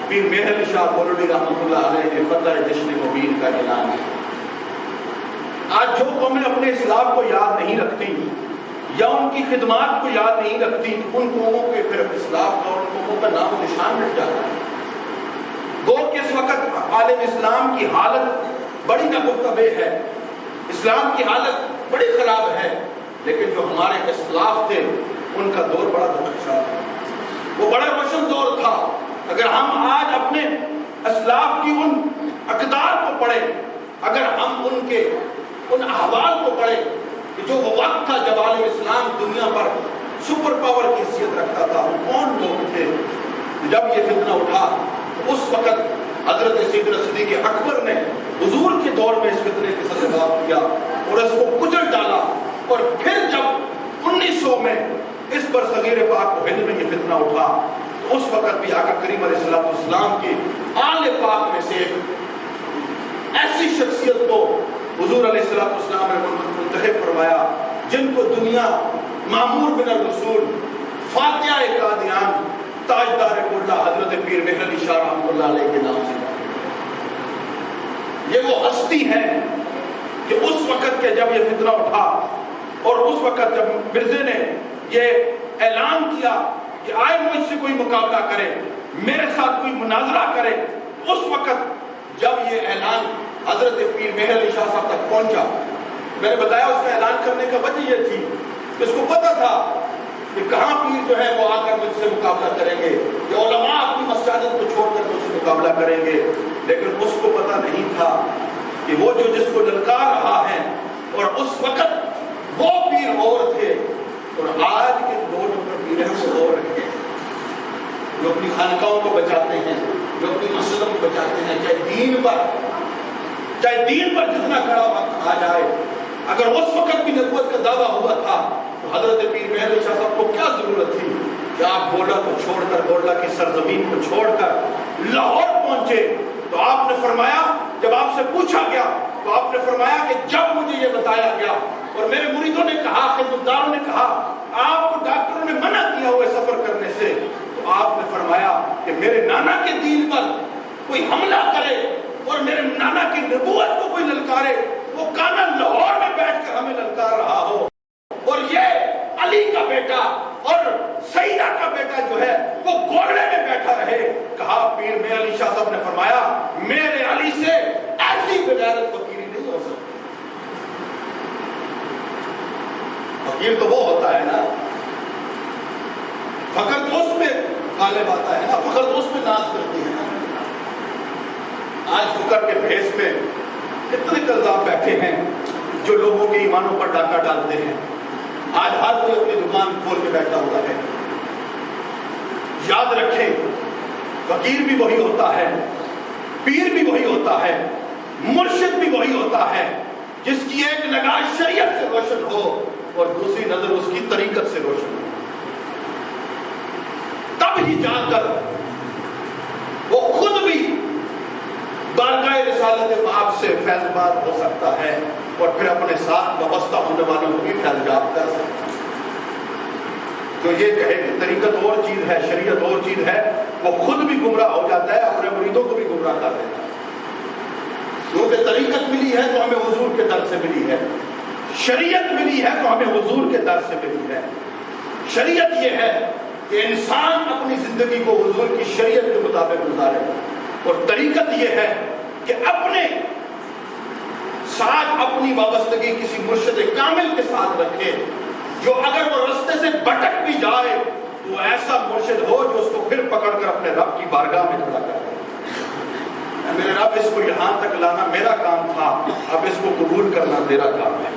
پیر مہر علی شاہ بولوی رحمۃ اللہ علیہ نے فتح جشن مبین کا اعلان کیا۔ آج جو قومیں اپنے اسلاف کو یاد نہیں رکھتی یا ان کی خدمات کو یاد نہیں رکھتی، ان قوموں کے پھر اسلاف کا، ان قوموں کا نام و نشان مٹ جاتا ہے۔ گو کہ اس وقت عالم اسلام کی حالت بڑی ناگفتگو ہے، اسلام کی حالت بڑی خراب ہے، لیکن جو ہمارے اسلاف تھے ان کا دور بڑا دردناک تھا، وہ بڑا روشن دور تھا۔ اگر ہم آج اپنے اسلاف کی ان اقدار کو پڑھیں، اگر ہم ان کے ان احوال کو پڑھیں کہ جو وہ وقت تھا جب عالم اسلام دنیا پر سپر پاور کی حیثیت رکھتا تھا، وہ کون لوگ تھے؟ جب یہ فتنہ اٹھا اس وقت حضرت سیدنا صدیق اکبر نے حضور کے دور میں اس فتنے کے سبب کیا اور اس کو کچل ڈالا، اور پھر جب 1900 میں اس پر صغیر پاک و ہند میں یہ فتنہ اٹھا تو اس وقت بھی آقا کریم علیہ السلام کی آل پاک میں سے ایک ایسی شخصیت کو حضور علیہ السلام نے منتخب فرمایا جن کو دنیا معمور بن الرسول، فاتحہ قادیان، تاجدار قلہ حضرت پیر مہر علی شاہ رحمۃ اللہ علیہ کے نام سے۔ یہ وہ ہستی ہے کہ اس وقت کے جب یہ فتنہ اٹھا اور اس وقت جب مرزے نے یہ اعلان کیا کہ آئے مجھ سے کوئی مقابلہ کرے، میرے ساتھ کوئی مناظرہ کرے، اس وقت جب یہ اعلان حضرت پیر مہر علی شاہ صاحب تک پہنچا، میں نے بتایا اس کا اعلان کرنے کا وجہ یہ تھی کہ اس کو پتا تھا کہ کہاں پیر جو ہے وہ آ کر مجھ سے مقابلہ کریں گے، یا علماء اپنی مساجد کو چھوڑ کر مجھ سے مقابلہ کریں گے، لیکن اس کو پتا نہیں تھا کہ وہ جو جس کو للکار رہا ہے اور اس وقت وہ پیر اور تھے، اور آج کے دور پر پیر ہیں وہ اور ہیں، جو اپنی خانقاہوں کو بچاتے ہیں، جو اپنی مسجدوں کو بچاتے ہیں، چاہے دین پر جتنا کڑا وقت آ جائے۔ اگر اس وقت بھی نبوت کا دعویٰ ہوا تھا تو حضرت پیر مہر علی شاہ صاحب کو کیا ضرورت تھی کہ آپ گولڈا کو چھوڑ کر، گولڈا کی سرزمین کو چھوڑ کر لاہور پہنچے؟ تو آپ نے فرمایا، جب آپ سے پوچھا گیا تو آپ نے فرمایا کہ جب مجھے یہ بتایا گیا اور میرے مریدوں نے کہا، خدمتگاروں نے کہا آپ کو ڈاکٹروں نے منع کیا ہوا سفر کرنے سے، تو آپ نے فرمایا کہ میرے نانا کے دین پر کوئی حملہ کرے اور میرے نانا کی نبوت کو کوئی للکارے، وہ کانا لاہور میں بیٹھ کر ہمیں للکار رہا ہو، اور یہ علی کا بیٹا اور سیدہ کا بیٹا جو ہے وہ گولڑے میں بیٹھا رہے۔ کہا پیر مہر علی شاہ صاحب نے فرمایا میرے علی سے ایسی بغیرت فقیری نہیں ہو سکتی۔ فقیر تو وہ ہوتا ہے نا، فقر تو اس میں غالب آتا ہے نا، فقر تو اس میں ناز کرتی ہے نا۔ آج فقر کے بھیس میں کتنے قذاب بیٹھے ہیں جو لوگوں کے ایمانوں پر ڈاکہ ڈالتے ہیں۔ آج ہر کوئی اپنی دکان کھول کے بیٹھا ہوا ہے۔ یاد رکھیں فقیر بھی وہی ہوتا ہے، پیر بھی وہی ہوتا ہے، مرشد بھی وہی ہوتا ہے جس کی ایک نگاہ شریعت سے روشن ہو اور دوسری نظر اس کی طریقت سے روشن ہو، تب ہی جا کر وہ خود بھی بارگاہ رسالت مآب سے فیض باد ہو سکتا ہے اور پھر اپنے ساتھ وابستہ ہونے والوں کو بھی فیض یاب کر سکتا ہے۔ جو یہ کہے کہ طریقت اور چیز ہے، شریعت اور چیز ہے، وہ خود بھی گمراہ ہو جاتا ہے، اپنے مریدوں کو بھی گمراہ کر دیتا ہے۔ کیونکہ طریقت ملی ہے تو ہمیں حضور کے در سے ملی ہے، شریعت ملی ہے تو ہمیں حضور کے در سے ملی ہے۔ شریعت یہ ہے کہ انسان اپنی زندگی کو حضور کی شریعت کے مطابق گزارے، اور طریقت یہ ہے کہ اپنے ساتھ اپنی وابستگی کسی مرشد کامل کے ساتھ رکھے، جو اگر وہ رستے سے بھٹک بھی جائے تو وہ ایسا مرشد ہو جو اس کو پھر پکڑ کر اپنے رب کی بارگاہ میں کھڑا کرے۔ میرے رب اس کو یہاں تک لانا میرا کام تھا، اب اس کو قبول کرنا تیرا کام ہے،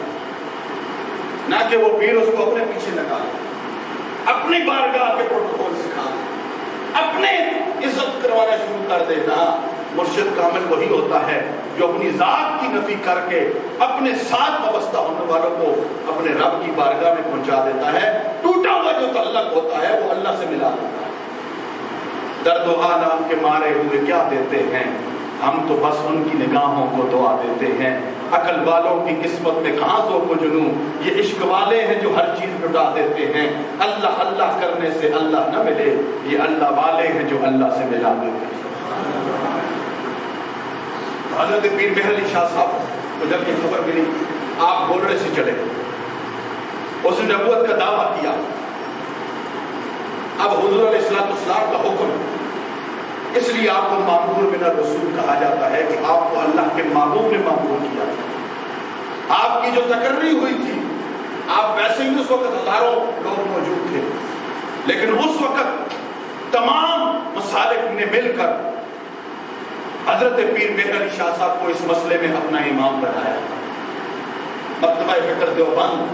نہ کہ وہ پیر اس کو اپنے پیچھے لگا، اپنی بارگاہ کے پروٹوکول سکھا، اپنے عزت کروانا شروع کر دینا۔ مرشد کامل وہی ہوتا ہے جو اپنی ذات کی نفی کر کے اپنے ساتھ وابستہ ہونے والوں کو اپنے رب کی بارگاہ میں پہنچا دیتا ہے۔ ٹوٹا ہوا جو تعلق ہوتا ہے وہ اللہ سے ملا دیتا ہے۔ درد و عالم کے مارے ہوئے کیا دیتے ہیں، ہم تو بس ان کی نگاہوں کو دعا دیتے ہیں۔ عقل والوں کی قسمت میں کہاں ذوق و جنوں، یہ عشق والے ہیں جو ہر چیز لٹا دیتے ہیں۔ اللہ اللہ کرنے سے اللہ نہ ملے، یہ اللہ والے ہیں جو اللہ سے ملا دیتے ہیں۔ حضرت پیر مہر علی شاہ صاحب کو جب یہ خبر ملی آپ گولڑے سے چلے، اس نے نبوت کا دعویٰ کیا۔ اب حضور علیہ السلام کا حکم، اس لیے آپ کو مامور من الرسول کہا جاتا ہے کہ آپ کو اللہ کے محبوب نے مامور کیا۔ آپ کی جو تقرری ہوئی تھی، آپ ویسے ہی اس وقت ہزاروں لوگ موجود تھے، لیکن اس وقت تمام مسالک نے مل کر حضرت پیر مہر علی شاہ صاحب کو اس مسئلے میں اپنا امام بنایا۔ مکتبہ فکر دیوبند،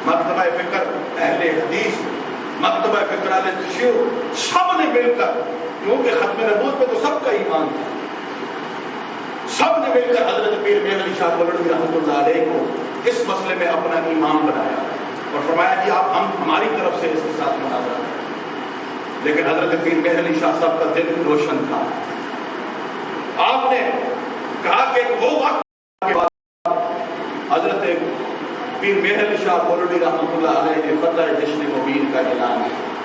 مکتبہ فکر اہل حدیث، مکتبہ فکر اہل تشیع، سب نے مل کر، کیونکہ ختم نبوت پہ تو سب کا ایمان تھا، سب نے مل کر حضرت پیر مہر علی شاہ گولڑوی رحمۃ اللہ علیہ کو اس مسئلے میں اپنا امام بنایا اور فرمایا کہ آپ ہماری طرف سے اس کے ساتھ مناظرہ کریں۔ لیکن حضرت پیر مہر علی شاہ صاحب کا دل روشن تھا۔ آپ نے کہا کہ وہ وقت کے بعد حضرت پیر مہر علی شاہ گولڑوی رحمۃ اللہ علیہ نے فتح جشن مبین کا اعلان کیا۔